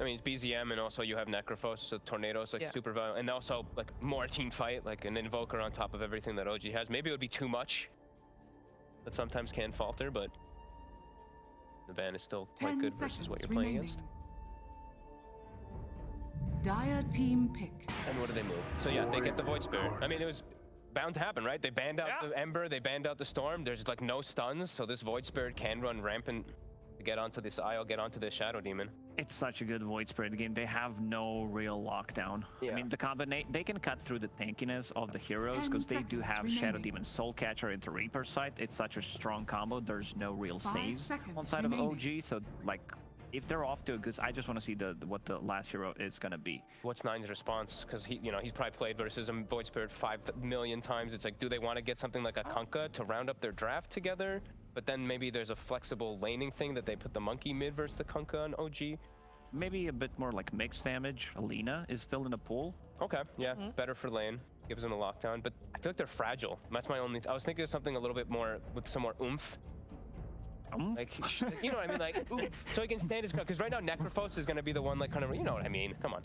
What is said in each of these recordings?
I mean, it's BZM, and also you have Necrophos, so Tornado's like super violent, and also like more team fight, like an Invoker on top of everything that OG has. Maybe it would be too much. That sometimes can falter, but the ban is still quite good versus what you're playing against. Dire team pick. And what do they move? So yeah, they get the Void Spirit. I mean, it was bound to happen, right? They banned out the Ember, they banned out the Storm. There's like no stuns, so this Void Spirit can run rampant to get onto this Isle, get onto this Shadow Demon. It's such a good Void Spirit game. They have no real lockdown. I mean, the combination, they can cut through the tankiness of the heroes because they do have Shadow Demon, Soul Catcher into Reaper side. It's such a strong combo. There's no real saves on side of OG, so like if they're off to a good, I just want to see what the last hero is gonna be. What's Nine's response? Because he's probably played versus a Void Spirit 5 million times. It's like, do they want to get something like a Kunkka to round up their draft together? But then maybe there's a flexible laning thing that they put the Monkey mid versus the Kunkka on OG. Maybe a bit more like mixed damage. Alina is still in the pool. Okay, yeah, better for lane. Gives them a lockdown, but I feel like they're fragile. That's my only. I was thinking of something a little bit more with some more oomph. Like, you know what I mean? Like, so he can stand his ground. Because right now, Necrophos is going to be the one, like, kind of, you know what I mean? Come on.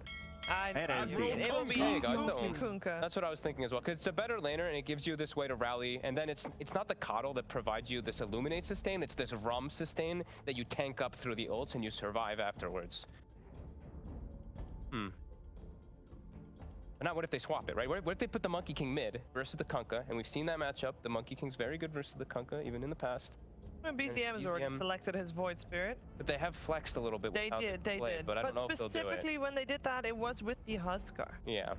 It will be Kunkka. That's what I was thinking as well. Because it's a better laner, and it gives you this way to rally. And then it's not the Coddle that provides you this Illuminate sustain. It's this Rum sustain that you tank up through the ults and you survive afterwards. But now, what if they swap it, right? What if they put the Monkey King mid versus the Kunkka? And we've seen that matchup. The Monkey King's very good versus the Kunkka, even in the past. BZM has already selected his Void Spirit. But they have flexed a little bit. They did. But I don't know if they'll do it. Specifically when they did that, it was with the Huskar. Yeah.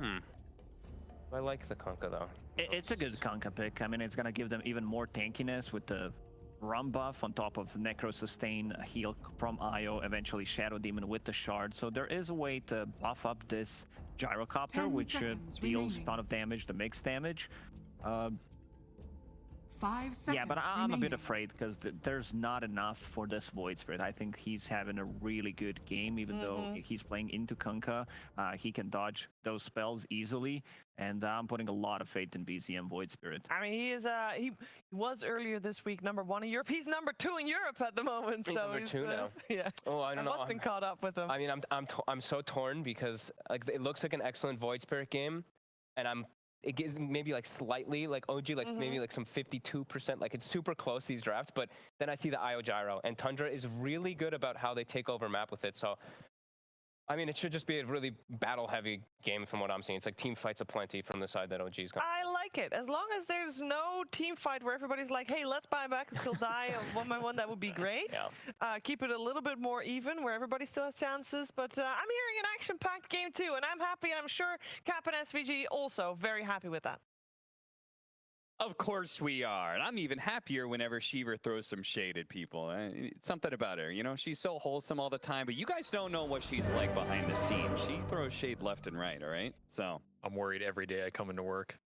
I like the Kunkka though. It's a good Kunkka pick. I mean, it's gonna give them even more tankiness with the Rum buff on top of Necro Sustain, heal from Io, eventually Shadow Demon with the Shard. So there is a way to buff up this Gyrocopter, which deals a ton of damage, the mixed damage. 5 seconds. Yeah, but I'm a bit afraid because there's not enough for this Void Spirit. I think he's having a really good game, even though he's playing into Kunkka. He can dodge those spells easily, and I'm putting a lot of faith in BZM Void Spirit. I mean, he is he was earlier this week #1 in Europe. He's #2 in Europe at the moment. He's so #2 now. Yeah. Oh, I don't know. Wasn't caught up with him. I mean, I'm so torn because like it looks like an excellent Void Spirit game, and it gives maybe like slightly like OG, like maybe like some 52%, like it's super close these drafts, but then I see the Io Gyro, and Tundra is really good about how they take over map with it. So I mean, it should just be a really battle-heavy game from what I'm seeing. It's like team fights aplenty from the side that OG's got. I like it. As long as there's no team fight where everybody's like, hey, let's buy back and still die one by one, that would be great. Yeah. Keep it a little bit more even where everybody still has chances. But I'm hearing an action-packed game too, and I'm happy. I'm sure Cap and SVG also very happy with that. Of course we are. And I'm even happier whenever Shiver throws some shade at people. Something about her, you know, she's so wholesome all the time, but you guys don't know what she's like behind the scenes. She throws shade left and right, all right? So I'm worried every day I come into work.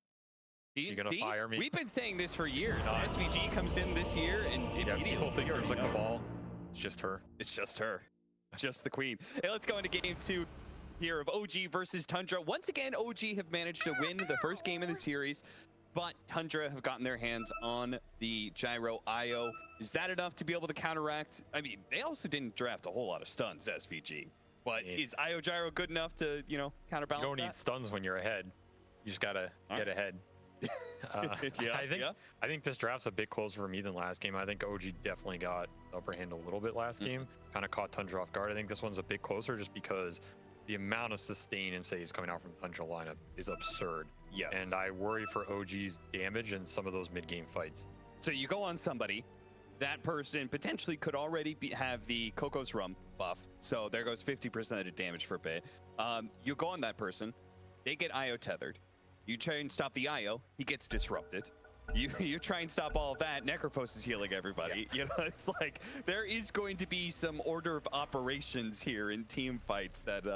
She's gonna fire me. We've been saying this for years. SVG comes in this year and people think there's like a ball. It's just her. It's just her. Just the queen. Hey, let's go into game 2 here of OG versus Tundra. Once again, OG have managed to win the first game of the series, but Tundra have gotten their hands on the Gyro Io. Is that enough to be able to counteract? I mean, they also didn't draft a whole lot of stuns, SVG. But is Io Gyro good enough to, you know, counterbalance You don't need stuns when you're ahead. You just gotta get ahead. I think this draft's a bit closer for me than last game. I think OG definitely got the upper hand a little bit last game. Kind of caught Tundra off guard. I think this one's a bit closer just because the amount of sustain and saves coming out from Tundra lineup is absurd. Yes. And I worry for OG's damage in some of those mid-game fights. So you go on somebody, that person potentially could already have the Coco's Rum buff. So there goes 50% of the damage for a bit. You go on that person, they get Io tethered. You try and stop the Io, he gets disrupted. You try and stop all of that, Necrophos is healing everybody. You know, it's like there is going to be some order of operations here in team fights that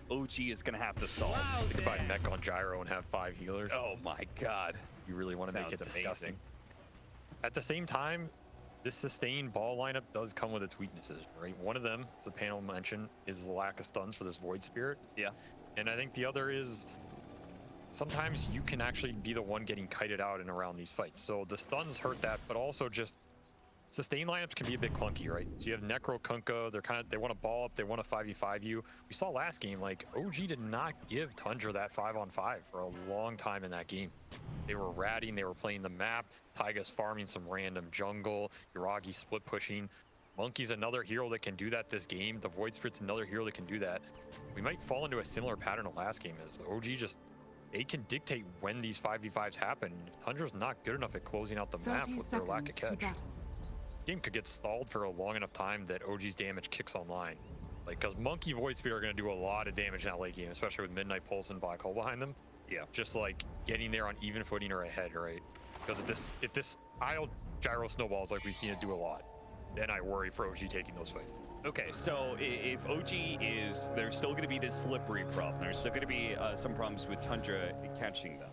OG is going to have to solve. Wow, think about mech on Gyro and have 5 healers. Oh my god. You really want to make it disgusting. At the same time, this sustained ball lineup does come with its weaknesses, right? One of them, as the panel mentioned, is the lack of stuns for this Void Spirit. Yeah. And I think the other is sometimes you can actually be the one getting kited out and around these fights. So the stuns hurt that, but also just sustain lineups can be a bit clunky, right? So you have Necro, Kunkka, they want to ball up, they want to 5v5 you. We saw last game, like, OG did not give Tundra that 5-on-5 for a long time in that game. They were ratting, they were playing the map, Taiga's farming some random jungle, Yuragi split pushing. Monkey's another hero that can do that this game. The Void Spirit's another hero that can do that. We might fall into a similar pattern of last game as OG just, they can dictate when these 5v5s happen. If Tundra's not good enough at closing out the map with their lack of catch, this game could get stalled for a long enough time that OG's damage kicks online. Like, because Monkey, Void Spirit are going to do a lot of damage in that late game, especially with Midnight Pulse and Black Hole behind them. Yeah. Just like getting there on even footing or ahead, right? Because if this IO gyro snowballs like we've seen it do a lot, then I worry for OG taking those fights. Okay, so if OG is, there's still going to be this slippery problem. There's still going to be some problems with Tundra catching them.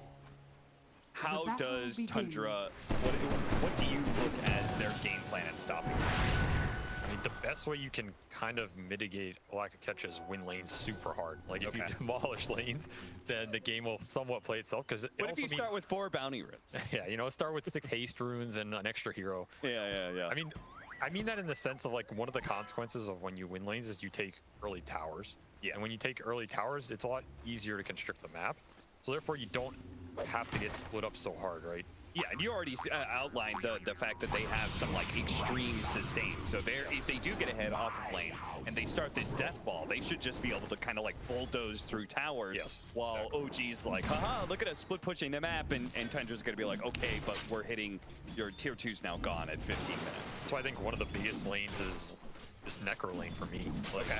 How does Tundra, what do you look as their game plan in stopping them? I mean, the best way you can kind of mitigate a lack of catches win lanes super hard. Like, if you demolish lanes, then the game will somewhat play itself. Because what if you start with 4 bounty runes? Yeah, you know, start with 6 haste runes and an extra hero. Yeah. I mean that in the sense of, like, one of the consequences of when you win lanes is you take early towers. Yeah. And when you take early towers, it's a lot easier to constrict the map. So therefore, you don't have to get split up so hard, right? Yeah, and you already outlined the fact that they have some like extreme sustain. So if they do get ahead off of lanes and they start this death ball, they should just be able to kind of like bulldoze through towers. Yes, while OG's like, haha, look at us split pushing the map, and Tundra's gonna be like, okay, but we're hitting your tier 2's now gone at 15 minutes. So I think one of the biggest lanes is this Necro lane for me. Okay.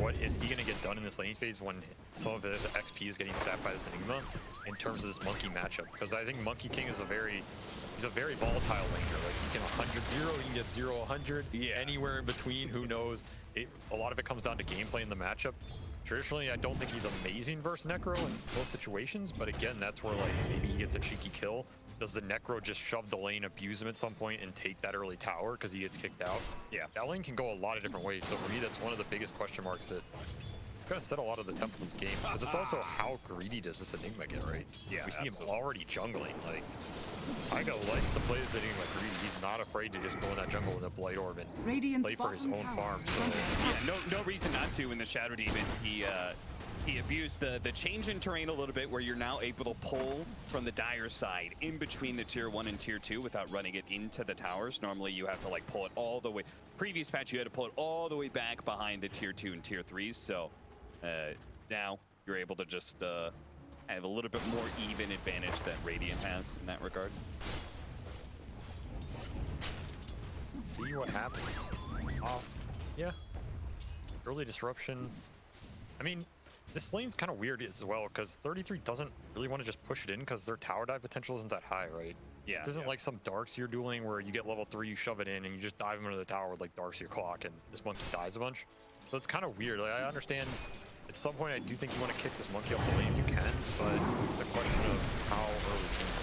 What is he gonna get done in this lane phase when some of his XP is getting stacked by this Enigma in terms of this Monkey matchup? Because I think Monkey King is he's a very volatile laner. Like, he can 100-0, he can get 0-100, anywhere in between, who knows. A lot of it comes down to gameplay in the matchup. Traditionally, I don't think he's amazing versus Necro in most situations, but again, that's where, like, maybe he gets a cheeky kill. Does the Necro just shove the lane, abuse him at some point, and take that early tower because he gets kicked out? Yeah, that lane can go a lot of different ways. So for me, that's one of the biggest question marks that kind of set a lot of the tempo of this game. Because it's also how greedy does this Enigma get, right? Yeah, we see him already jungling. Like, Taiga likes to play this Enigma greedy. He's not afraid to just go in that jungle with a Blight Orb and play for his own farm. So yeah, no reason not to. In the Shadow Demon, he abused the change in terrain a little bit, where you're now able to pull from the Dire side in between the tier 1 and tier 2 without running it into the towers. Normally you have to like pull it all the way. Previous patch you had to pull it all the way back behind the tier 2 and tier 3s. So now you're able to just have a little bit more even advantage that Radiant has in that regard. See what happens. Yeah. Early disruption. I mean, this lane's kind of weird as well, because 33 doesn't really want to just push it in because their tower dive potential isn't that high, right? Yeah. This isn't like some Darkseer dueling where you get level 3, you shove it in, and you just dive him into the tower with like Darkseer clock, and this monkey dies a bunch. So it's kind of weird. Like, I understand at some point I do think you want to kick this monkey off the lane if you can, but it's a question of how early can you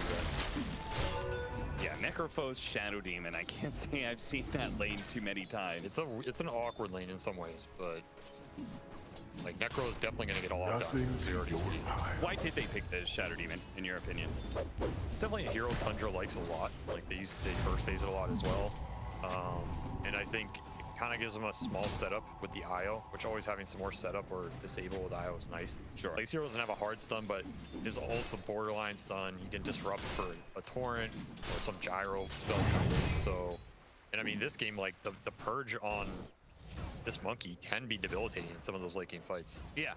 do that. Yeah, Necropho's Shadow Demon. I can't say I've seen that lane too many times. It's an awkward lane in some ways, but like, Necro is definitely going to get a lot done. Why did they pick the Shadow Demon, in your opinion? It's definitely a hero Tundra likes a lot. Like, they first phase it a lot as well. And I think it kind of gives them a small setup with the IO, which always having some more setup or disable with IO is nice. Sure. Like, this hero doesn't have a hard stun, but his ult's a borderline stun. He can disrupt for a torrent or some gyro spells coming in. So, and I mean, this game, like, the purge on this monkey can be debilitating in some of those late game fights. Yeah.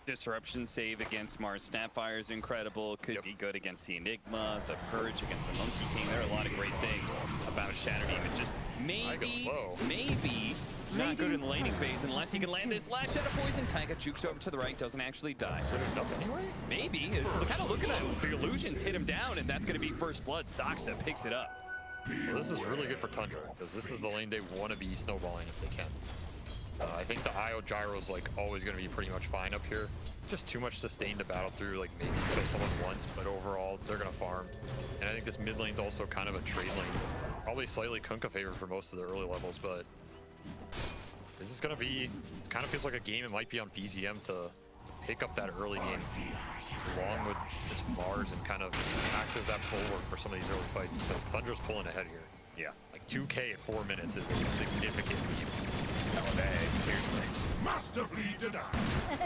Disruption save against Mars Snapfire is incredible. Could be good against the Enigma, the Purge against the Monkey King. There are a lot of great things about Shadow Demon. Just maybe not good in the laning phase unless he can land this last shot of poison. Taiga jukes over to the right, doesn't actually die. Is it enough anyway? Maybe. It's kind of looking at it. The illusions hit him down, and that's going to be first blood. Saksa picks it up. Well, this is really good for Tundra, because this is the lane they want to be snowballing if they can. I think the IO gyro is like always going to be pretty much fine up here. Just too much sustain to battle through, like maybe kill someone once, but overall they're going to farm. And I think this mid lane's also kind of a trade lane. Probably slightly Kunkka favored for most of the early levels, but this is going to be, it kind of feels like a game it might be on BZM to pick up that early game along with this Mars and kind of act as that bulwark for some of these early fights, because Tundra's pulling ahead here. Yeah, like 2K at 4 minutes is a significant lead. Oh, seriously. Masterfully denied.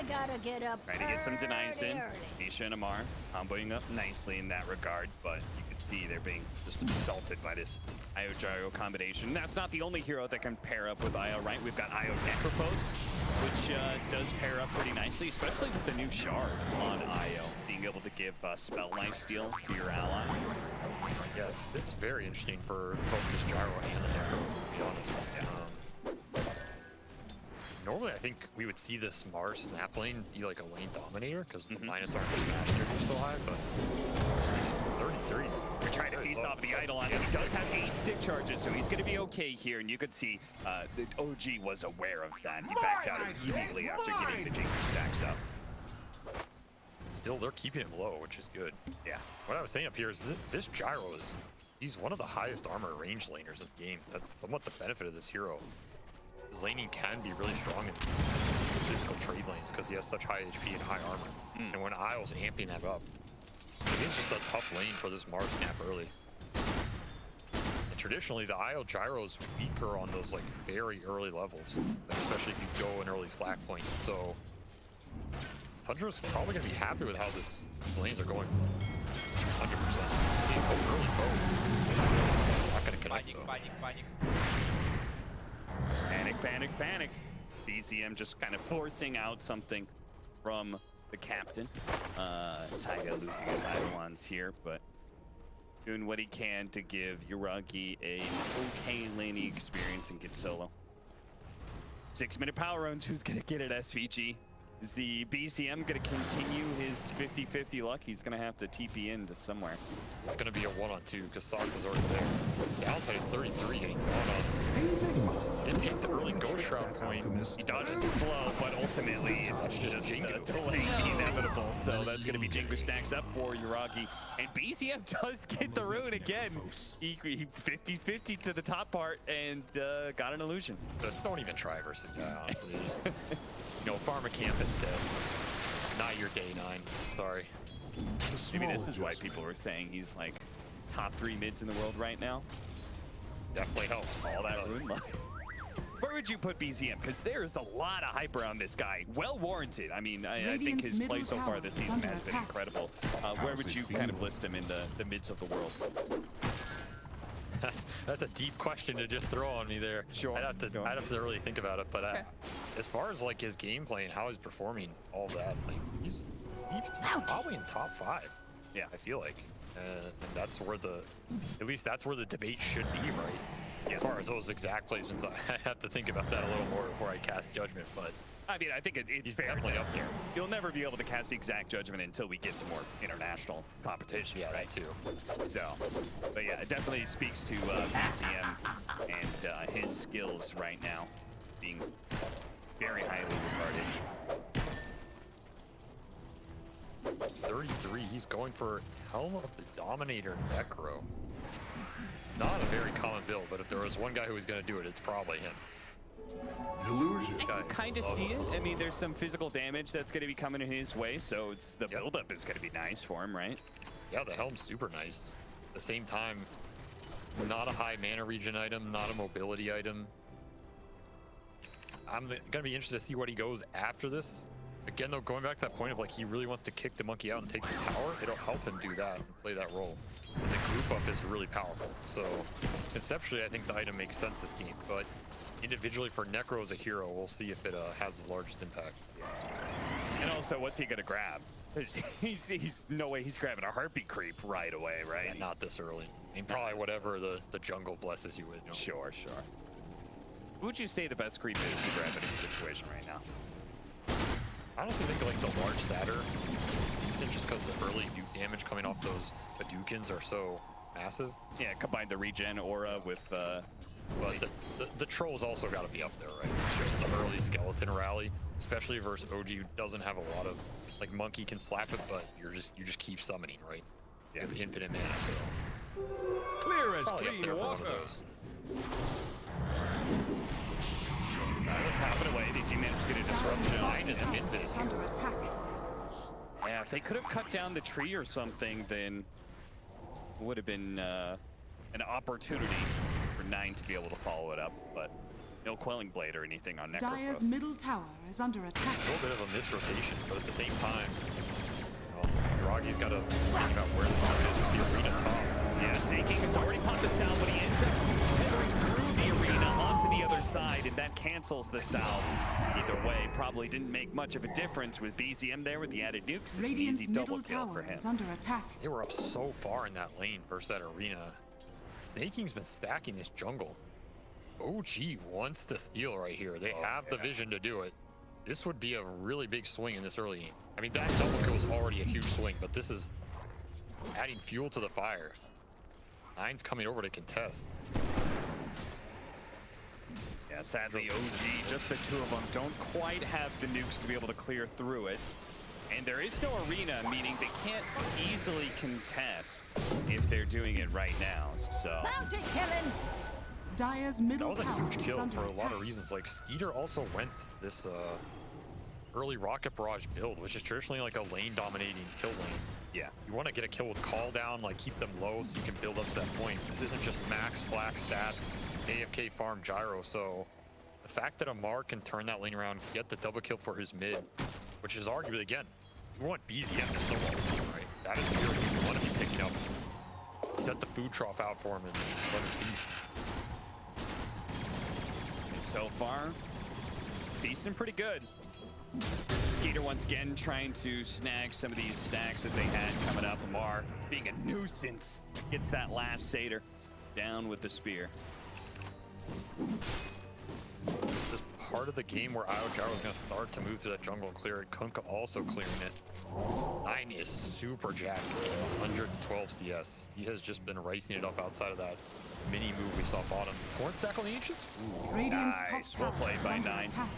Gotta get up. Trying to get some denies in. early. Misha and Amar comboing up nicely in that regard, but you can see they're being just assaulted by this Io Gyro combination. That's not the only hero that can pair up with Io, right? We've got Io Necrophos, which does pair up pretty nicely, especially with the new shard on Io, being able to give spell lifesteal to your ally. Yeah, it's very interesting for both this Gyro and the Necro, to be honest. Normally, I think we would see this Mars snap lane be like a lane dominator because the minus aren't smash are so high, but 33. We're trying to feast off the idol on him. He does have 8 stick charges, so he's going to be okay here. And you could see the OG was aware of that. He backed out immediately after getting the Jingle stacks up. Still, they're keeping him low, which is good. Yeah. What I was saying up here is this Gyro he's one of the highest armor range laners in the game. That's somewhat the benefit of this hero. His laning can be really strong in physical trade lanes because he has such high HP and high armor. And when Io's amping that up, it is just a tough lane for this Mars snap early. And traditionally, the Io Gyro is weaker on those like very early levels, especially if you go an early flag point. So Tundra's probably going to be happy with how these lanes are going. 100%. See, early boat. Not going to connect though. Panic. BZM just kind of forcing out something from the captain. Taiga losing his Idolons here, but doing what he can to give Yuragi a okay laning experience and get solo. 6-minute power rounds. Who's gonna get it, SVG? Is the BCM gonna continue his 50-50 luck? He's gonna have to TP into somewhere. It's gonna be a 1-on-2 because Sox is already there. Downside is 33 getting 1-on. Didn't take the early Ghost Shroud point. He dodges the flow, but ultimately it's just Jingu. delay inevitable. So that's gonna be Jingu stacks up for Yuragi. And BCM does get the rune again. He 50-50 to the top part and got an illusion. But don't even try versus guy, honestly. No, Pharma Camp instead. Not your day 9. Sorry. Maybe this is why people were saying he's like top 3 mids in the world right now. Definitely helps. All that rune luck. Where would you put BZM? Because there's a lot of hype around this guy. Well warranted. I mean, I think his play so far this season has been incredible. Where would you kind of list him in the mids of the world? That's a deep question to just throw on me there. Sure. I'd have to really think about it. But as far as like his gameplay and how he's performing, all of that, like he's probably in top 5. Yeah, I feel like, and that's where at least that's where the debate should be, right? Yeah. As far as those exact placements, I have to think about that a little more before I cast judgment. But I mean, I think it's he's fair definitely up there. You'll never be able to cast the exact judgment until we get some more international competition, Yeah, right? that too. So, but yeah, it definitely speaks to BCM and his skills right now being very highly regarded. 33, he's going for Helm of the Dominator Necro. Not a very common build, but if there was one guy who was going to do it, it's probably him. Illusion. I can kind of see it. I mean, there's some physical damage that's going to be coming in his way, so the buildup is going to be nice for him, right? Yeah, the Helm's super nice. At the same time, not a high mana regen item, not a mobility item. I'm going to be interested to see what he goes after this. Again, though, going back to that point of like he really wants to kick the monkey out and take the tower, it'll help him do that and play that role. And the group up is really powerful. So conceptually, I think the item makes sense this game, but individually for Necro as a hero, we'll see if it has the largest impact. And also, what's he gonna grab? He's no way he's grabbing a heartbeat creep right away, right? Yeah, not this early. I mean, probably whatever the jungle blesses you with. You know? Sure. Who would you say the best creep is to grab in this situation right now? I honestly think like the large Satyr is decent just because the early nuke damage coming off those Hadoukens are so massive. Yeah, combine the regen aura with But the troll's also got to be up there, right? Just the early skeleton rally, especially versus OG, who doesn't have a lot of like monkey can slap it, but you just keep summoning, right? You have infinite mana, so Clear as probably up clean there for one water. of those. that was half away. Did you manage to get a disruption? Mine is invis It's under attack. Yeah, if they could have cut down the tree or something, then it would have been an opportunity 9 to be able to follow it up, but no Quelling Blade or anything on Dire's Necrophos. middle tower is under attack. A little bit of a misrotation, but at the same time, Ragi's got to think about where this one is. You see Arena top. Yeah, Snake has already popped the salve, but he ends up tethering through the arena onto the other side, and that cancels the salve. Either way, probably didn't make much of a difference with BZM there with the added nukes. It's an Radiant's easy double middle kill for tower him. is under attack. They were up so far in that lane versus that arena. Snaking's been stacking this jungle. OG wants to steal right here. They have the vision to do it. This would be a really big swing in this early game. I mean, that double kill was already a huge swing, but this is adding fuel to the fire. Nine's coming over to contest. Yeah, sadly, OG, just the two of them, don't quite have the nukes to be able to clear through it. And there is no arena, meaning they can't easily contest if they're doing it right now, so... Dire's That middle was a tower huge is kill under for a attack. lot of reasons. Like, Skeeter also went this early Rocket Barrage build, which is traditionally like a lane-dominating kill lane. Yeah. You want to get a kill with call down, like keep them low so you can build up to that point. This isn't just max flak stats, AFK farm gyro. So the fact that Amar can turn that lane around, get the double kill for his mid, which is arguably, again, you want BZM to snowball this team, right? That is the hero you want to be picking up. Set the food trough out for him and let him feast. And so far, feasting pretty good. Skeeter once again trying to snag some of these stacks that they had coming up. Amar being a nuisance. Gets that last Satyr down with the spear. This is part of the game where Io Gyro is going to start to move to that jungle and clear it. Kunkka also clearing it. Nine is super jacked. 112 CS. He has just been racing it up outside of that mini move we saw bottom. Corn stack on the Ancients? Ooh, Radiant's Nice. top Well tower played is by under 9. attack.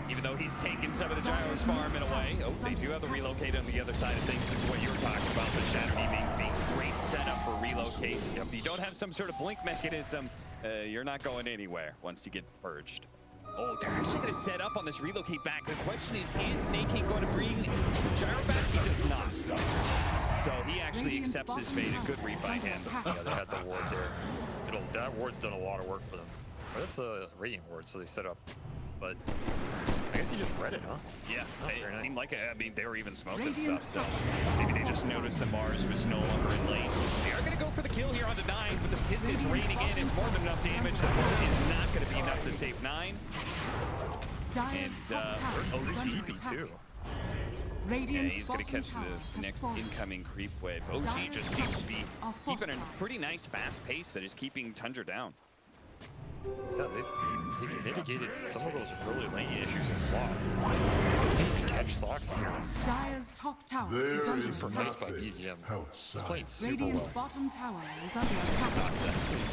Even though he's taken some of the Gyro's farm in a way. Oh, they do have the relocate on the other side of things. This is what you were talking about. The Shatter being the great setup for relocate. If you don't have some sort of blink mechanism, you're not going anywhere once you get purged. Oh, they're actually going to set up on this relocate back. The question is Snake King going to bring Gyro back? He does not. So he actually Radiant's accepts his bottom fate. A tower good read is by under him. attack. yeah, they had the ward there. That ward's done a lot of work for them. But it's a Radiant ward, so they set up. But I guess he just read it, huh? Yeah, very it nice. seemed like I mean, they were even smoking Radiant stuff, so structures maybe are they just noticed that Mars was no longer in lane. They are going to go for the kill here on the 9s, but the Piss is raining in. It's more than enough damage. The Horn is not going to be enough to save 9. Dire's And, top tower Oh, is this under EP attack. too. Yeah, Radiant's he's going to bottom catch tower the has next fallen. incoming creep wave. OG Dire's just seems to be structures are keeping a fortified. pretty nice fast pace that is keeping Tundra down. Yeah, they've mitigated some of those early lane issues a lot. They catch socks here. Dire's top tower There is under is attack. Replaced by nothing BZM. outside. Playing super Radiant's well. bottom tower is under attack.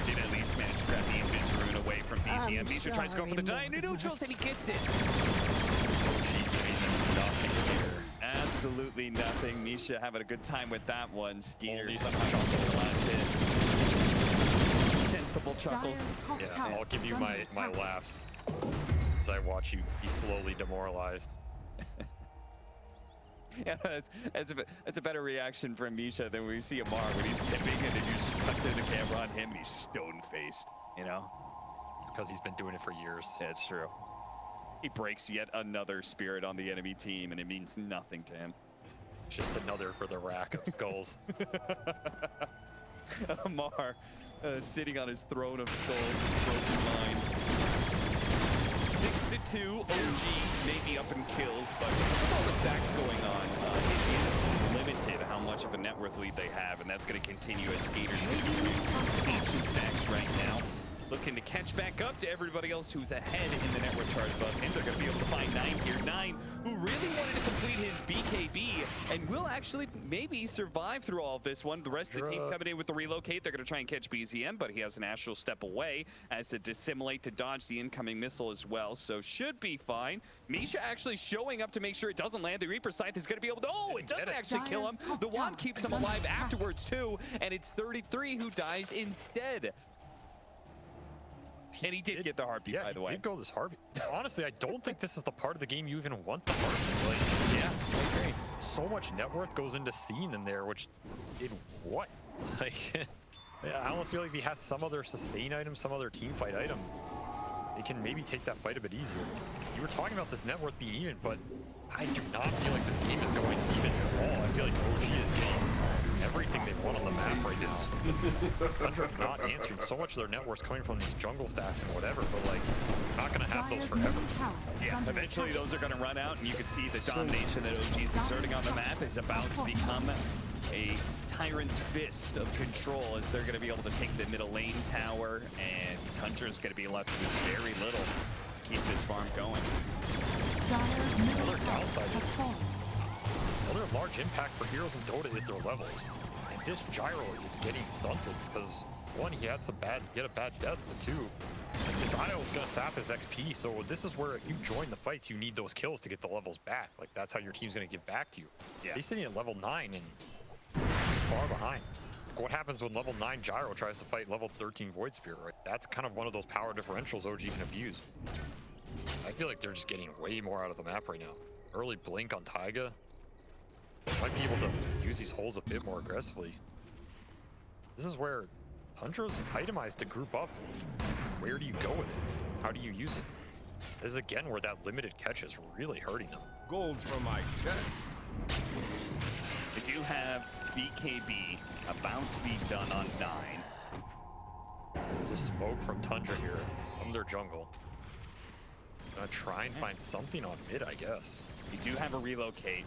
Did at least manage to grab the Invis Rune away from BZM. Misha tries to go for the giant neutrals and he gets it. OG doing nothing here. Absolutely nothing. Misha having a good time with that one. Skeeter Only somehow some got the last hit. Sensible chuckles. Dire's top Yeah, tower I'll give is you under my attack. laughs as I watch you be slowly demoralized. Yeah, that's a better reaction from Misha than we see Amar when he's tipping and then you just cut to the camera on him and he's stone-faced, you know? Because he's been doing it for years. Yeah, it's true. He breaks yet another spirit on the enemy team and it means nothing to him. Just another for the rack of skulls. Amar sitting on his throne of skulls and broken minds. 6-2, OG may be up in kills, but with all the stacks going on, it is limited how much of a net worth lead they have, and that's going to continue as Skaters continue to ancient stacks right now. Looking to catch back up to everybody else who's ahead in the network charge above him. They're going to be able to find 9 here. 9, who really wanted to complete his BKB and will actually maybe survive through all of this one. The rest of the team coming in with the relocate. They're going to try and catch BZM, but he has an astral step away as to dissimulate to dodge the incoming missile as well. So should be fine. Misha actually showing up to make sure it doesn't land. The Reaper Scythe is going to be able to... Oh, it doesn't actually kill him. The wand keeps him alive afterwards too. And it's 33 who dies instead. And he did get the heartbeat, Yeah, by the he way. did go this heartbeat. Honestly, I don't think this is the part of the game you even want the heartbeat. Like, Yeah, I agree. so much net worth goes into seeing them there, which did what? Like, Yeah, I almost feel like he has some other sustain item, some other team fight item. They can maybe take that fight a bit easier. You were talking about this net worth being even, but I do not feel like this game is going even at all. I feel like OG is getting everything they want on the map right now. Tundra not answering. So much of their net worth's coming from these jungle stacks and whatever, but like, not gonna have those Dire's forever. middle tower is Yeah, under eventually attack. those are going to run out, and you can see the domination that OG's exerting on the map is about to become a tyrant's fist of control, as they're going to be able to take the middle lane tower, and Tundra's going to be left with very little to keep this farm going. Dire's middle Another tower downside has is- fallen. Another large impact for heroes in Dota is their levels. And this gyro is getting stunted because one, he had a bad death, but two, his IO is gonna sap his XP. So this is where if you join the fights, you need those kills to get the levels back. Like that's how your team's gonna give back to you. Yeah. He's sitting at level 9 and far behind. What happens when level 9 gyro tries to fight level 13 Void Spirit, right? That's kind of one of those power differentials OG can abuse. I feel like they're just getting way more out of the map right now. Early blink on Taiga. Might be able to use these holes a bit more aggressively. This is where Tundra's itemized to group up. Where do you go with it? How do you use it? This is again where that limited catch is really hurting them. Gold from my chest. They do have BKB about to be done on 9. Just smoke from Tundra here from their jungle. Gonna try and find something on mid, I guess. They do have a relocate,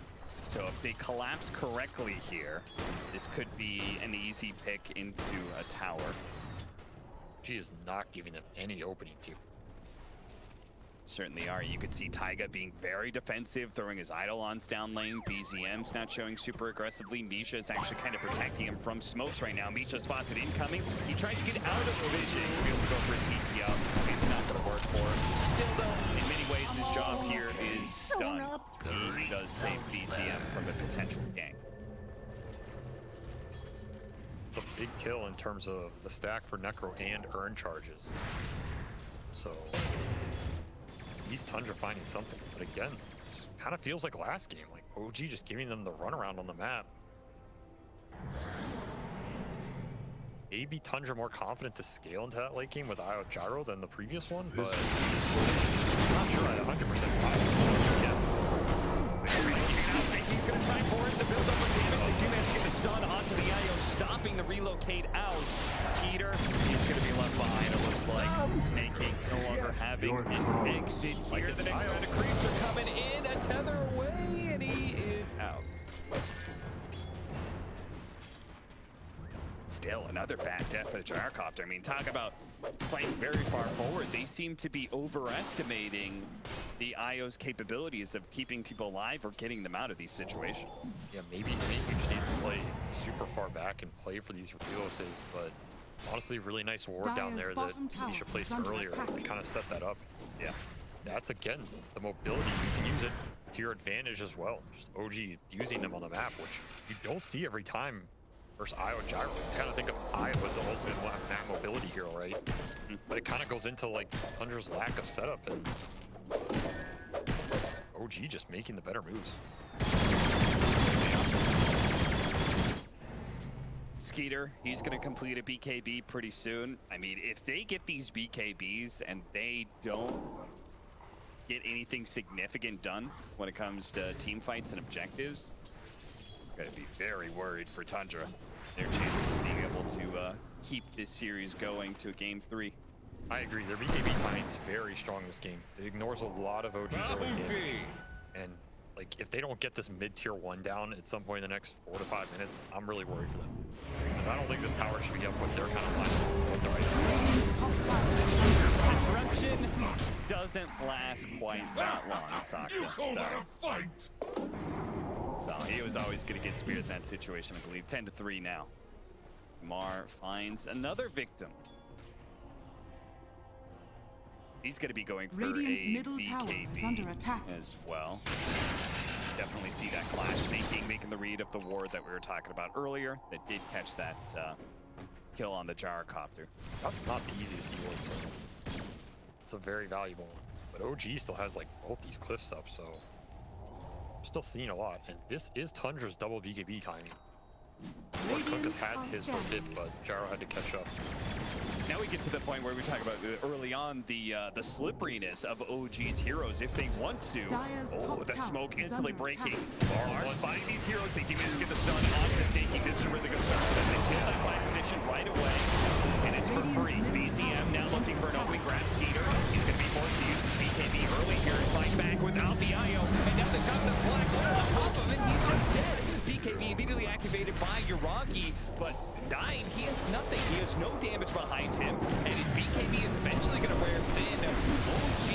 so if they collapse correctly here, this could be an easy pick into a tower. She is not giving them any openings here. Certainly are. You could see Taiga being very defensive, throwing his Eidolons down lane. BZM's not showing super aggressively. Misha's actually kind of protecting him from smokes right now. Misha spots it incoming. He tries to get out of vision to be able to go for a TP out. It's not going to work for him. Still though, in many ways, his job here is done. He does save BZM from a potential gank. It's a big kill in terms of the stack for Necro and Urn charges. So he's Tundra finding something, but again, it kind of feels like last game, like OG just giving them the runaround on the map. Maybe Tundra more confident to scale into that late game with IO Gyro than the previous one, but I'm not sure at 100% why. Yeah. He's going to try for it to build up with damage. They do manage to get the stun onto the IO, stopping the relocate out. Skeeter is going to be left behind, it looks like. Snake King no longer having an exit here. The next round of creeps are coming in, a tether away, and he is out. Still another bad death for the Gyrocopter. I mean, talk about playing very far forward. They seem to be overestimating the IO's capabilities of keeping people alive or getting them out of these situations. Yeah, maybe Snake just needs to play super far back and play for these reveal saves, but honestly, really nice ward down there that Misha placed earlier to kind of set that up. Yeah. That's again, the mobility, you can use it to your advantage as well. Just OG using them on the map, which you don't see every time versus IO Gyro. You kind of think of IO as the ultimate map mobility hero, right? But it kind of goes into like Tundra's lack of setup, and OG just making the better moves. Skeeter, he's going to complete a BKB pretty soon. I mean, if they get these BKBs and they don't get anything significant done when it comes to team fights and objectives, I'm going to be very worried for Tundra. Their chances of being able to keep this series going to game 3. I agree. Their BKB timing's very strong this game. It ignores a lot of OG's early game. And like, if they don't get this mid-tier 1 down at some point in the next 4 to 5 minutes, I'm really worried for them. Because I don't think this tower should be up with their kind of line, what their items are. Disruption doesn't last quite that long, Saka. You call that a fight? So he was always going to get speared in that situation, I believe. 10-3 now. Mar finds another victim. He's going to be going for Radiant's a middle tower is under BKB attack. as well. Definitely see that clash making the read of the ward that we were talking about earlier. That did catch that kill on the Gyrocopter. That's not the easiest keyword, so it's a very valuable one. But OG still has like both these cliffs up, so we're still seeing a lot. And this is Tundra's double BKB timing. Well, Kunkka's had his for a bit, but Gyro had to catch up. Now we get to the point where we talk about early on the slipperiness of OG's heroes if they want to. Oh, the smoke instantly breaking. Are finding these heroes, they do manage to get the stun onto Staking. This is a really good start for them. They kill that flag position right away, and it's for free. BZM now looking for an opening grab. Skeeter is going to be forced to use BKB early here and fight back without the IO. And now they've got the flag on top of it. He's just dead. BKB immediately activated by Yuragi, but dying, he has nothing. He has no damage behind him, and his BKB is eventually going to wear thin. OG,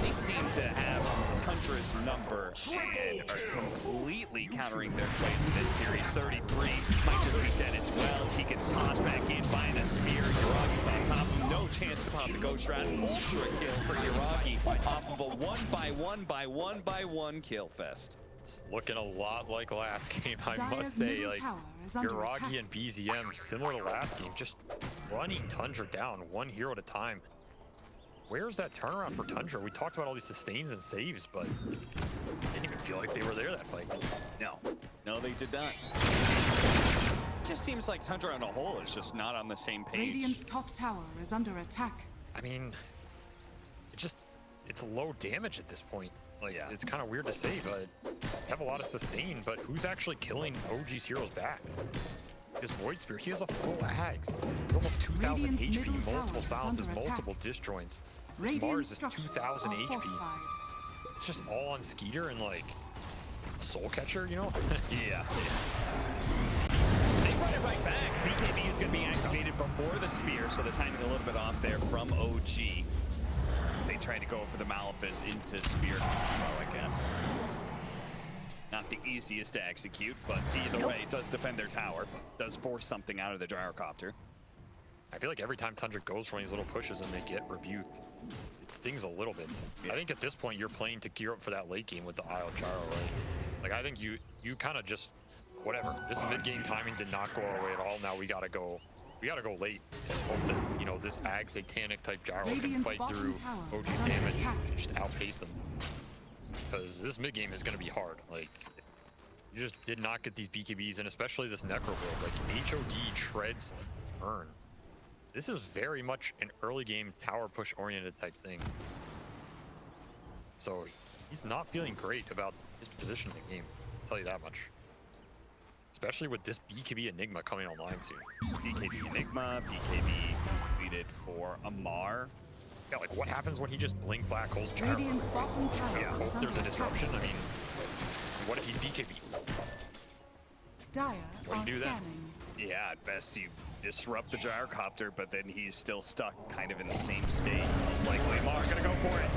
they seem to have Tundra's number and are completely countering their plays in this series. 33 might just be dead as well. He gets tossed back in by the spear. Yuragi's on top. No chance to pop the ghost strat. Ultra kill for Yuragi off of a 1-by-1 kill fest. It's looking a lot like last game, I must say. Like, Yuragi and BZM, similar to last game, just running Tundra down one hero at a time. Where's that turnaround for Tundra? We talked about all these sustains and saves, but didn't even feel like they were there that fight. No, they did not. It just seems like Tundra on a whole is just not on the same page. Radiant's top tower is under attack. I mean, it's low damage at this point. Like, yeah, it's kind of weird to say, but you have a lot of sustain, but who's actually killing OG's heroes back? This Void Spear, he has a full axe. He's almost 2,000 HP, multiple silences, multiple disjoints. This Mars is 2,000 HP. It's just all on Skeeter and, like, Soul Catcher, you know? Yeah. They run it right back. BKB is going to be activated before the spear, so the timing a little bit off there from OG. They try to go for the Malefice into Spear combo, I guess. Not the easiest to execute, but either way, it does defend their tower. Does force something out of the gyrocopter. I feel like every time Tundra goes for these little pushes and they get rebuked, it stings a little bit. Yeah. I think at this point, you're playing to gear up for that late game with the Isle Gyro, right? Like, I think you kind of just, whatever. This mid-game timing did not go our way at all. Now we gotta go late and hope that, you know, this ag satanic type gyro can fight through OG's damage and just outpace them. Because this mid game is going to be hard. Like, you just did not get these BKBs, and especially this Necro build. Like, HOD treads earn. This is very much an early game tower push oriented type thing. So he's not feeling great about his position in the game, I'll tell you that much. Especially with this BKB Enigma coming online soon. BKB Enigma, BKB completed for Amar. Yeah, like what happens when he just blink black holes gyro? Radiant's bottom tower Yeah, hope there's a disruption. I mean, what if he's BKB? Dire What do you do then? Yeah, at best you disrupt the gyrocopter, but then he's still stuck kind of in the same state. Most likely Amar gonna go for it.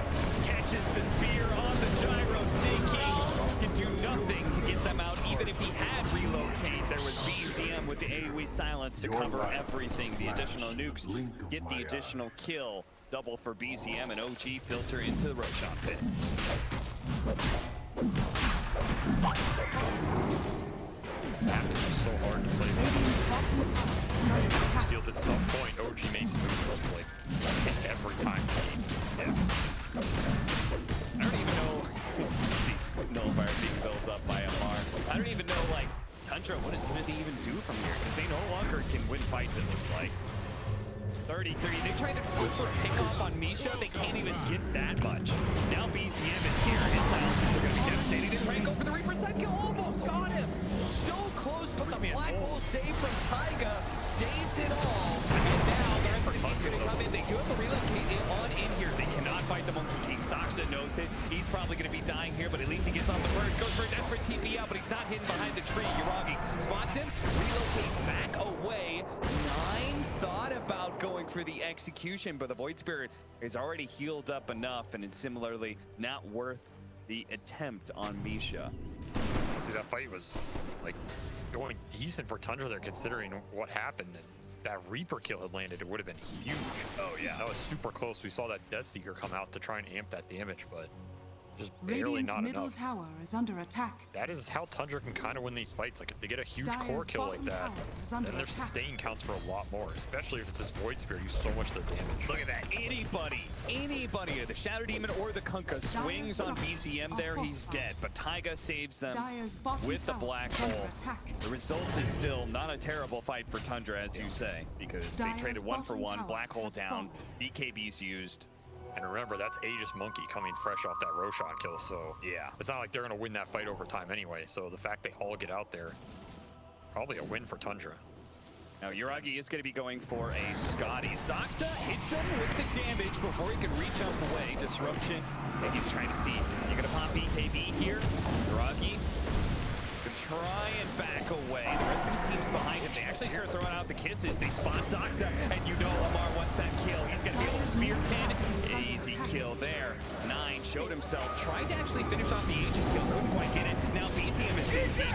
Catches the spear on the gyro. Staking can do nothing to get them out, even if he had relocate. There was BZM with the AoE silence to cover everything. The additional nukes get the additional kill. Double for BZM, and OG filter into the Roshan pit. That is just so hard to play with. Steals at some point, OG makes moves like hit every time. Yeah. I don't even know Nullifier being built up by Amar. I don't even know, like, Tundra, what did they even do from here? Because they no longer can win fights, it looks like. 33, they tried to go for a pick off on Misha, they can't even get that much. Now BZM is here, his silences are going to be devastating. They try and go for the Reaper side kill, almost got him! So close, but the black hole save from Taiga saves it all. And now the rest of the team's going to come in. They do have to relocate it on in here. They cannot fight the Monkey King. Saksa knows it. He's probably going to be dying here, but at least he gets off the birds. Goes for a desperate TP out, but he's not hidden behind the tree. Yuragi spots him, relocate back away. Nine thought about going for the execution, but the Void Spirit is already healed up enough, and it's similarly not worth the attempt on Misha. See, that fight was like going decent for Tundra there, considering what happened. If that Reaper kill had landed, it would have been huge. Oh yeah, that was super close. We saw that Death Seeker come out to try and amp that damage, but Just barely Radiant's not middle enough. tower is under attack. That is how Tundra can kind of win these fights. Like if they get a huge Dire's core kill like bottom that, tower is under then their attack. sustain counts for a lot more, especially if it's this Void Spear. You so much of their damage. Look at that. Anybody, the Shadow Demon or the Kunkka swings on BZM there, he's dead. But Taiga saves them Dire's bottom with the tower black is under hole. attack. The result is still not a terrible fight for Tundra, as you say, because they Dire's traded 1 for bottom 1, tower black hole has down, fallen. BKB's used. And remember, that's Aegis Monkey coming fresh off that Roshan kill, so Yeah. it's not like they're going to win that fight over time anyway. So the fact they all get out there, probably a win for Tundra. Now, Yuragi is going to be going for a Scotty. Saksa hits him with the damage before he can reach out the way. Disruption. And he's trying to see. You're going to pop BKB here. Yuragi can try and back away. The rest of the team's behind him. They actually start throwing out the kisses. They spot Saksa, and you know Lamar wants that kill. He's going to be able to spear pin. Easy kill there. 9 showed himself. Tried to actually finish off the Aegis kill. Couldn't quite get it. Now BZM is in deep.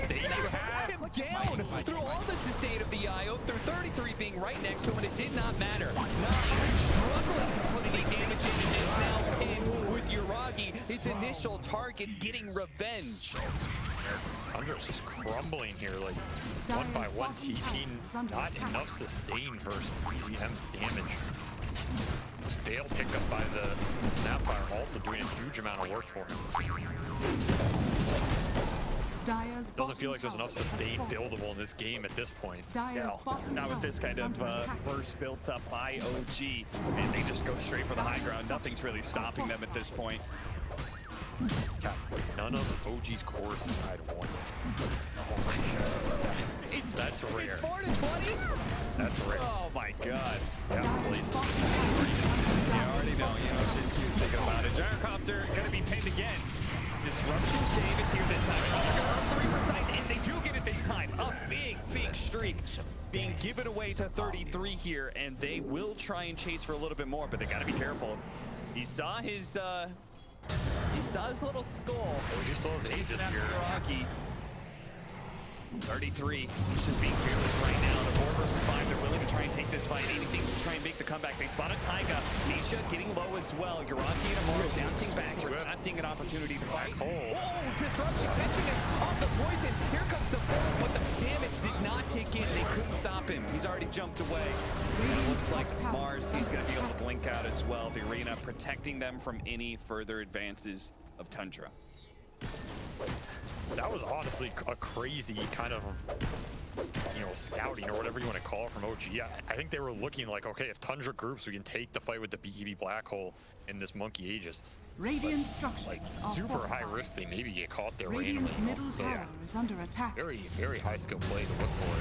They have him down through all the sustain of the IO. Through 33 being right next to him, and it did not matter. 9 struggling to put any damage in, and is now pinned with Yuragi. His initial target getting revenge. Tundra's just crumbling here, like Dire's one by one, bottom tower TP, is under not attack. enough sustain versus BZM's damage. This fail pickup by the Snapfire also doing a huge amount of work for him. Dire's Doesn't feel like there's bottom enough tower has sustain fallen. buildable in this game at this point. Dire's bottom Not with tower this kind is of under attack. burst built up by OG, and they just go straight for the high ground. Nothing's really stopping them at this point. God, none of OG's cores died once. Oh my god. That's rare. 4 to 20? That's rare. Oh my god. Yeah, Dire's please. bottom tower is under You already know, Shinsu's thinking about it. Gyrocopter gonna be pinned again. Disruption save is here this time. Oh, they're gonna 3%, and they do get it this time. A big streak being given away to 33 here, and they will try and chase for a little bit more, but they gotta be careful. He saw his little skull. OG still has Aegis Chasing after here. Rocky. 33. He's just being fearless right now. The 4 versus 5. They're willing to try and take this fight. Anything to try and make the comeback. They spot a Taiga. Nisha getting low as well. Yuraki and Amaro bouncing back. We're not seeing an opportunity to fight. Hole. Oh, disruption catching him off the poison. Here comes the bull, but the damage did not tick in. They couldn't stop him. He's already jumped away. And it looks like Mars, he's going to be able to blink out as well. The arena protecting them from any further advances of Tundra. That was honestly a crazy kind of, scouting or whatever you want to call it from OG. I think they were looking like, okay, if Tundra groups, we can take the fight with the BKB Black Hole in this Monkey Aegis. Radiant structures Like, are super fortified. high risk, they maybe get caught there Radiant's randomly. middle So, tower yeah, is under attack. very, very high skill play to look for.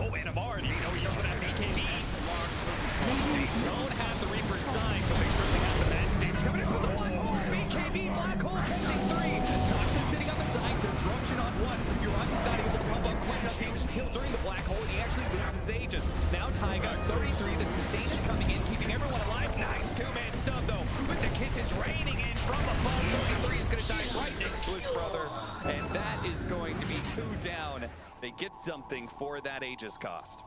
Oh, and Amar, you know he's for that BKB. They don't have the Reaper's sign, but they certainly have the magic damage coming in from the Black Hole. BKB, Black Hole catching 3. Saksa sitting up inside, disruption on 1. Yuragi's not able to pump up quite enough damage to kill during the Black Hole, and he actually loses Aegis. Now Taiga, 33, the sustain is coming in, keeping everyone alive. Nice 2-man stun, though, with the kisses raining in from above. 33 is going to die right next to his brother, and that is going to be 2 down. They get something for that Aegis cost.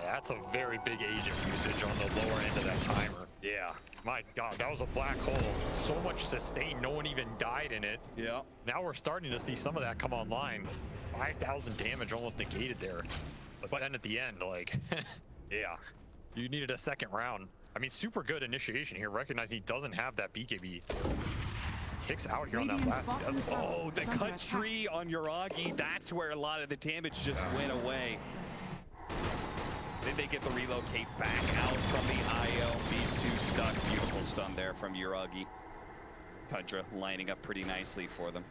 That's a very big Aegis usage on the lower end of that timer. Yeah. My god, that was a black hole. So much sustain, no one even died in it. Yeah. Now we're starting to see some of that come online. 5,000 damage almost negated there. But then at the end, like, yeah, you needed a second round. I mean, super good initiation here, recognizing he doesn't have that BKB. Ticks out here on that Radiant's last bottom death. tower Oh, the is under cut attack. tree on Yuragi. That's where a lot of the damage just went away. Did they get the relocate back out from the IO? These two stuck. Beautiful stun there from Yuragi. Tundra lining up pretty nicely for them.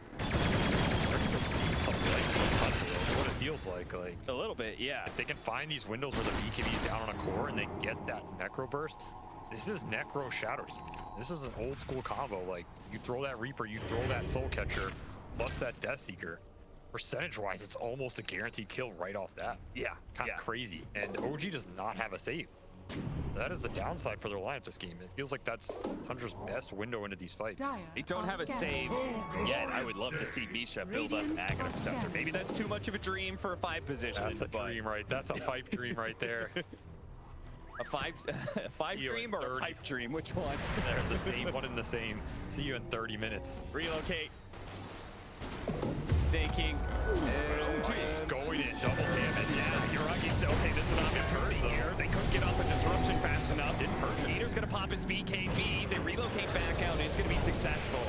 What it feels like A little bit, yeah. if they can find these windows where the BKB is down on a core and they get that Necro burst, this is Necro Shadow Demon. This is an old school combo. Like, you throw that Reaper, you throw that Soul Catcher, plus that Death Seeker. Percentage-wise, it's almost a guaranteed kill right off that. Yeah, Kind of crazy. And OG does not have a save. That is the downside for their lineup this game. It feels like that's Tundra's best window into these fights. Dire They don't are have a scanning. save yet. I would love to see Misha build up Radiant Aghanim are Scepter. scanning. Maybe that's too much of a dream for a 5 position. That's a but dream, right? That's a pipe dream right there. A five you dream in or a 30. pipe dream? Which one? They're the same, one in the same. See you in 30 minutes. Relocate. Staking. He's going in double damage. Yeah, Yuragi's okay. This is not good turn here. They couldn't get off the disruption fast enough. Didn't perfect. Gator's gonna pop his BKB. They relocate back out. It's gonna be successful,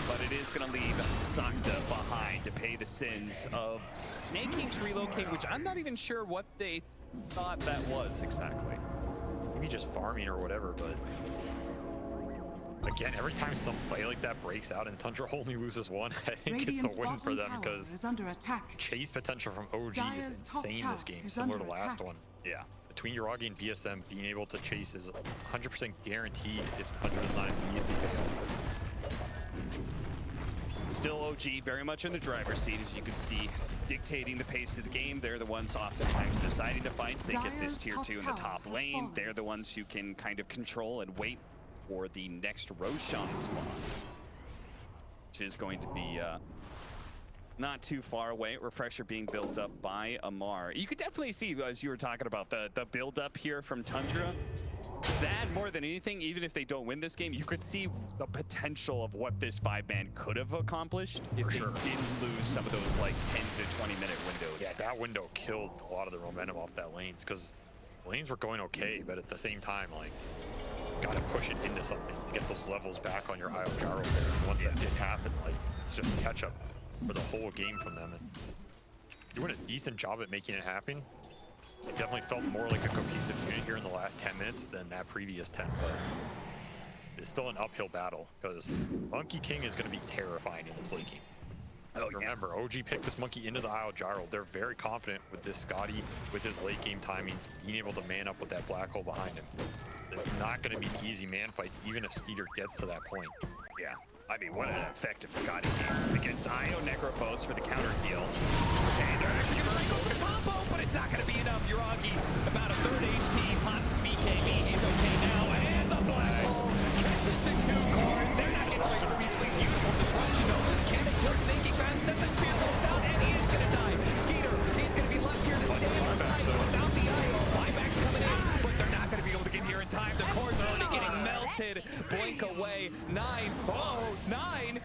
but it is gonna leave Sakta behind to pay the sins of snaking to relocate, which I'm not even sure what they thought that was exactly. Maybe just farming or whatever, but again, every time some fight like that breaks out and Tundra only loses one, I think Radiant's it's a win for bottom them tower because is under attack. chase potential from OG Dyer's is top insane tower this game, is similar to under last attack. one. Yeah. Between Yuragi and BSM, being able to chase is 100% guaranteed if Tundra does not immediately fail. Still OG very much in the driver's seat, as you can see, dictating the pace of the game. They're the ones oftentimes deciding to fight. They get this Dyer's tier top 2 in the tower top has lane. fallen. They're the ones who can kind of control and wait for the next Roshan spawn, which is going to be not too far away. Refresher being built up by Amar. You could definitely see, as you were talking about, the build up here from Tundra. That, more than anything, even if they don't win this game, you could see the potential of what this 5-man could have accomplished if they didn't lose some of those like 10 to 20 minute windows. Yeah, that window killed a lot of the momentum off that lanes because lanes were going okay, but at the same time, like, gotta push it into something to get those levels back on your Io Gyro there. And once that did happen, like, it's just catch up for the whole game from them. And doing a decent job at making it happen. It definitely felt more like a cohesive unit here in the last 10 minutes than that previous 10, but it's still an uphill battle because Monkey King is going to be terrifying in this late game. Oh, Remember, OG picked this monkey into the Io Gyro. They're very confident with this Scotty, with his late game timings, being able to man up with that black hole behind him. It's not going to be an easy man fight, even if Skeeter gets to that point. Yeah. I mean, what an effective Scotty game against Io Necrophos for the counter heal. Okay, they're actually going to go for the combo, but it's not going to be enough. Yuragi, about a third HP, pops his BKB. He's okay now, and the black hole catches the two cores. They're not getting previously beautiful disruption, though. Can they kill thinking fast enough? The spear goes out, and he is going to die. Skeeter, he's going to be left here to stay in the fight without the Io. Buyback's coming in, but they're not going to be able to get here in time. The cores are already getting melted. Blink away. 9. Oh, 9.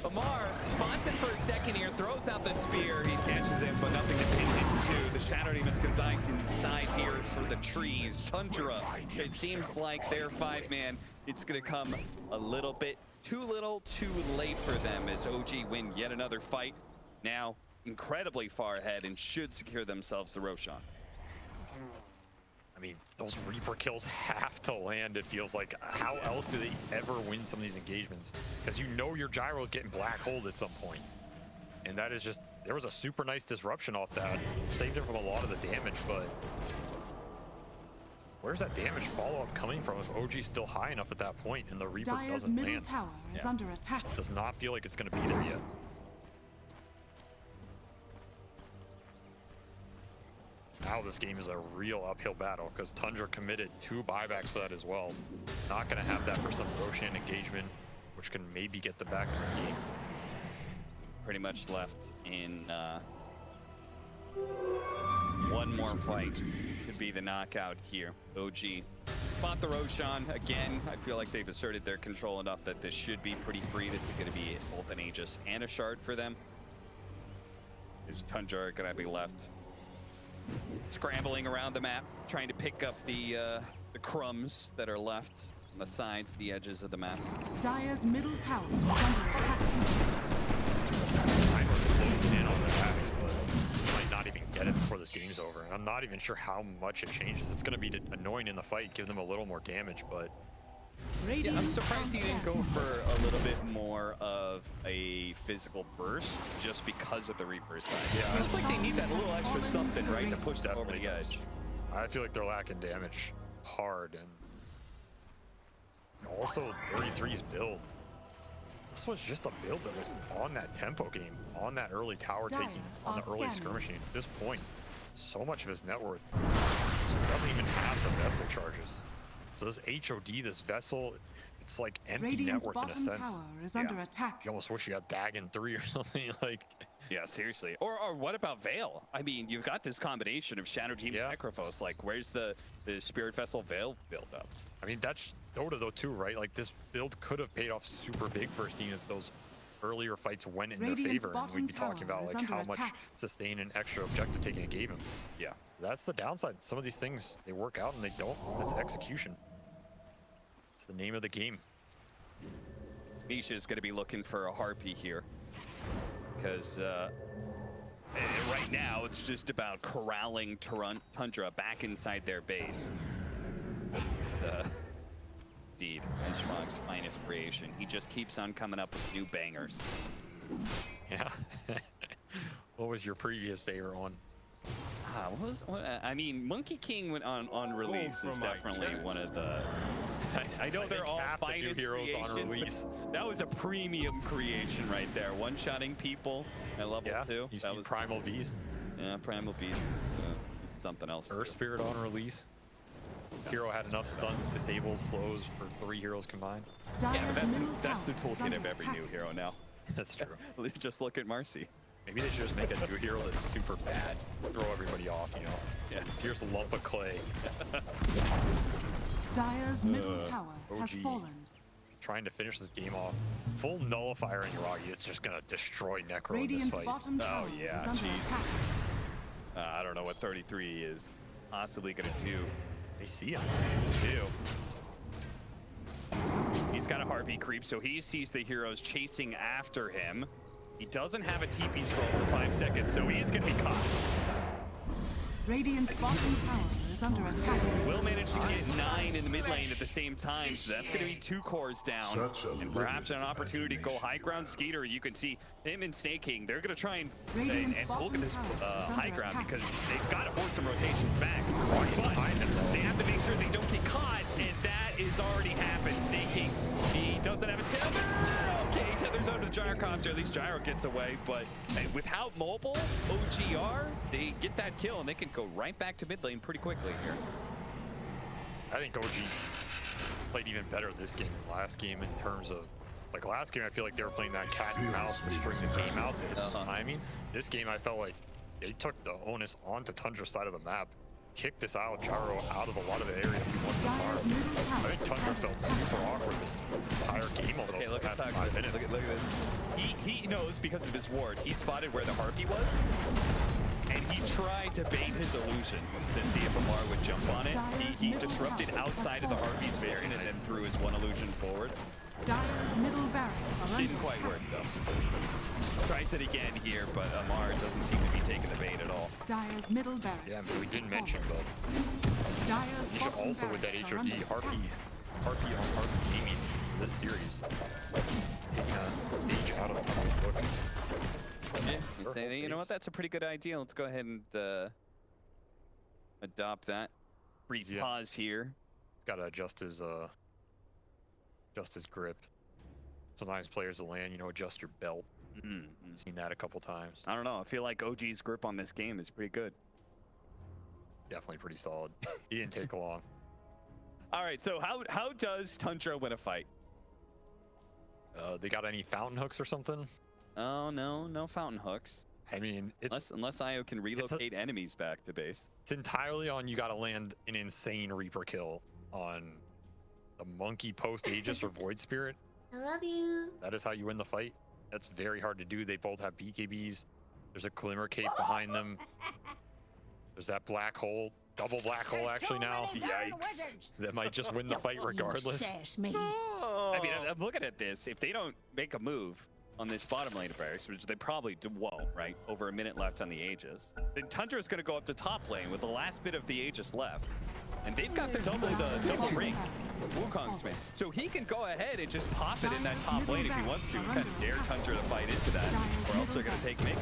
Amar spots it for a second here, throws out the spear. He catches it, but nothing to pin him to. The Shadow Demon's gonna die inside here for the trees. Tundra, it seems like their 5-man, it's gonna come a little bit too little, too late for them as OG win yet another fight. Now, incredibly far ahead and should secure themselves the Roshan. I mean, those Reaper kills have to land, it feels like. How else do they ever win some of these engagements? Because you know your gyro is getting black holed at some point. And that is just, there was a super nice disruption off that. Saved him from a lot of the damage, but where's that damage follow-up coming from if OG's still high enough at that point and the Reaper Dyer's doesn't middle land? tower is under attack. Does not feel like it's going to be there yet. Now this game is a real uphill battle because Tundra committed 2 buybacks for that as well. Not going to have that for some Roshan engagement, which can maybe get them back in this game. Pretty much left in one more fight. Could be the knockout here. OG spot the Roshan. Again, I feel like they've asserted their control enough that this should be pretty free. This is going to be both an Aegis and a Shard for them. Is Tundra going to be left scrambling around the map, trying to pick up the crumbs that are left on the sides, the edges of the map. Dyer's middle tower is under attack. I was closing in on the attacks, but might not even get it before this game's over. And I'm not even sure how much it changes. It's going to be annoying in the fight, give them a little more damage, but Yeah, I'm surprised he didn't go for a little bit more of a physical burst just because of the Reaper side. Yeah, It looks like they need that little extra something, right, to push that over the edge. I feel like they're lacking damage hard. And also 33's build. This was just a build that was on that tempo game, on that early tower taking, on the early skirmishing. At this point, so much of his net worth doesn't even have the vessel charges. So this HOD, this vessel, it's like empty Radiant's network in a bottom sense. tower is under attack. You almost wish you had Dagon 3 or something like. Yeah, seriously. Or what about Veil? I mean, you've got this combination of Shadow Demon and Necrophos. Like, where's the Spirit Vessel Veil build up? I mean, that's Dota though too, right? Like this build could have paid off super big for Steam if those earlier fights went in their favor, and we'd be talking about like how much sustain and extra objective taking it gave him. Yeah, that's the downside. Some of these things they work out and they don't. That's execution. It's the name of the game. Misha's going to be looking for a Harpy here because right now it's just about corralling Tundra back inside their base. Indeed, Strong's finest creation. He just keeps on coming up with new bangers. Yeah. What was your previous favorite one? I mean, Monkey King went on release is definitely one of the. I know they're all finest heroes on release. That was a premium creation right there. One-shotting people at level 2. That was Primal Beast. Yeah, Primal Beast is something else. Earth Spirit on release. Hero had enough stuns, disables, slows for 3 heroes combined. Yeah, but that's the toolkit of every new hero now. That's true. Just look at Marcy. Maybe they should just make a new hero that's super bad. Throw everybody off, you know? Yeah. Here's a lump of clay. Dire's middle tower has fallen. Trying to finish this game off. Full nullifier in Yuragi is just gonna destroy Necro in this fight. Bottom tower is under attack. I don't know what 33 is possibly gonna do. They see him. They do. He's got a Harpy creep, so he sees the heroes chasing after him. He doesn't have a TP scroll for 5 seconds, so he's gonna be caught. Radiant's bottom tower is under attack. Will manage to get 9 in the mid lane at the same time, so that's going to be 2 cores down. And perhaps an opportunity to go high ground. Skeeter, you can see him and Snake King. They're going to try and look at this high ground because they've got to force some rotations back. But they have to make sure they don't get caught, and that is already happened. Snake King, he doesn't have a tether. Okay, tethers out of the gyrocopter. At least Gyro gets away, but without mobile, OGR, they get that kill, and they can go right back to mid lane pretty quickly here. I think OG played even better this game than last game in terms of, like last game I feel like they were playing that cat and mouse to string the game out to his timing. This game I felt like they took the onus onto Tundra's side of the map, kicked this out Gyro out of a lot of the areas he wanted to farm. I think Tundra felt super awkward this entire game over the past 5 minutes. Look at this. He knows because of his ward. He spotted where the Harpy was, and he tried to bait his illusion to see if Amar would jump on it. He disrupted outside of the Harpy's variant and then threw his one illusion forward. Dire's middle barracks are Didn't quite work though. Tries it again here, but Amar doesn't seem to be taking the bait at all. Dire's middle barracks. Yeah, we didn't mention, but Dire's you should also with that HOD Harpy on Harpy gaming this series, taking a page out of Tundra's book. Yeah, you say, you know what? That's a pretty good idea. Let's go ahead and adopt that. Brief pause here. He's got to adjust his grip. Sometimes players will land, you know, adjust your belt. Seen that a couple times. I don't know. I feel like OG's grip on this game is pretty good. Definitely pretty solid. He didn't take long. All right, so how does Tundra win a fight? They got any fountain hooks or something? Oh no fountain hooks. I mean, unless Io can relocate enemies back to base. It's entirely on you. Got to land an insane Reaper kill on the monkey post Aegis or Void Spirit. I love you. That is how you win the fight. That's very hard to do. They both have BKBs. There's a Glimmer Cape behind them. There's that black hole, double black hole actually now. Yikes. That might just win the fight regardless. I mean, I'm looking at this. If they don't make a move on this bottom lane of barracks, which they probably won't, right? Over a minute left on the Aegis. Then Tundra's going to go up to top lane with the last bit of the Aegis left. And they've got the double ring. Wukong Smith. So he can go ahead and just pop it in that top lane if he wants to and kind of dare Tundra to fight into that, or else they're going to take Mega.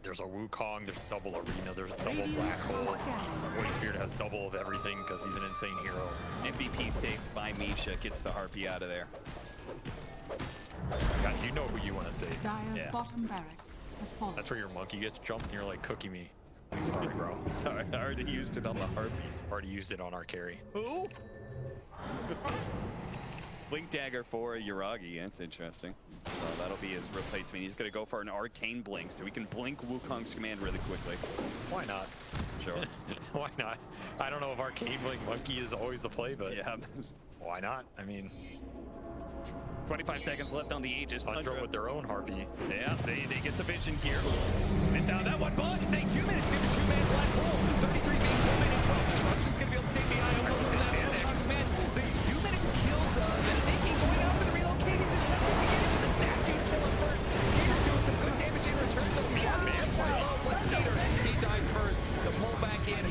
There's a Wukong, there's double arena, there's double black hole. Void Spirit has double of everything because he's an insane hero. MVP saved by Misha, gets the Harpy out of there. God, you know who you want to save. Dire's bottom barracks has fallen. That's where your monkey gets jumped and you're like, cookie me. Sorry, bro. Sorry, I already used it on the Harpy. Already used it on our carry. Who? Blink Dagger for Yuragi. That's interesting. So that'll be his replacement. He's going to go for an Arcane Blink, so we can blink Wukong's command really quickly. Why not? Sure. Why not? I don't know if Arcane Blink Monkey is always the play, but Yeah. why not? I mean, 25 seconds left on the Aegis. Tundra with their own Harpy. Yeah, they get some vision here. Missed out on that one, but they 2 minutes. Give a 2-man black hole. 33 being 4 minutes. Well, Destruction's going to be able to take the eye over that Wukong's man. The 2 minutes kills the taking going out for the relocate. He's attempting to get into the statues. Kill him first. Gator doing some good damage in return. The man quite low. What's Gator? He dies first. The pull back in 9.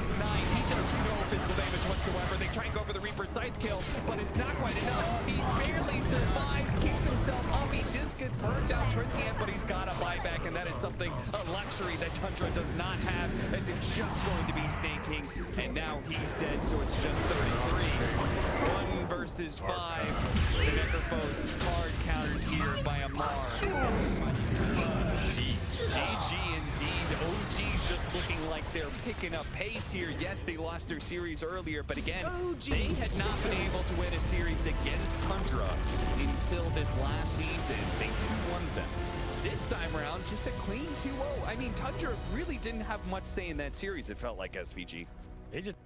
He does no physical damage whatsoever. They try and go for the Reaper scythe kill, but it's not quite enough. He barely survives, keeps himself up. He just gets burnt out towards the end, but he's got a buyback, and that is something, a luxury that Tundra does not have, as it's just going to be Snake King, and now he's dead, so it's just 33. 1 versus 5. The Necrophos card countered here by Amar. GG indeed. OG just looking like they're picking up pace here. Yes, they lost their series earlier, but again, they had not been able to win a series against Tundra until this last season. They 2-1 them. This time around, just a clean 2-0. I mean, Tundra really didn't have much say in that series, it felt like, SVG. They just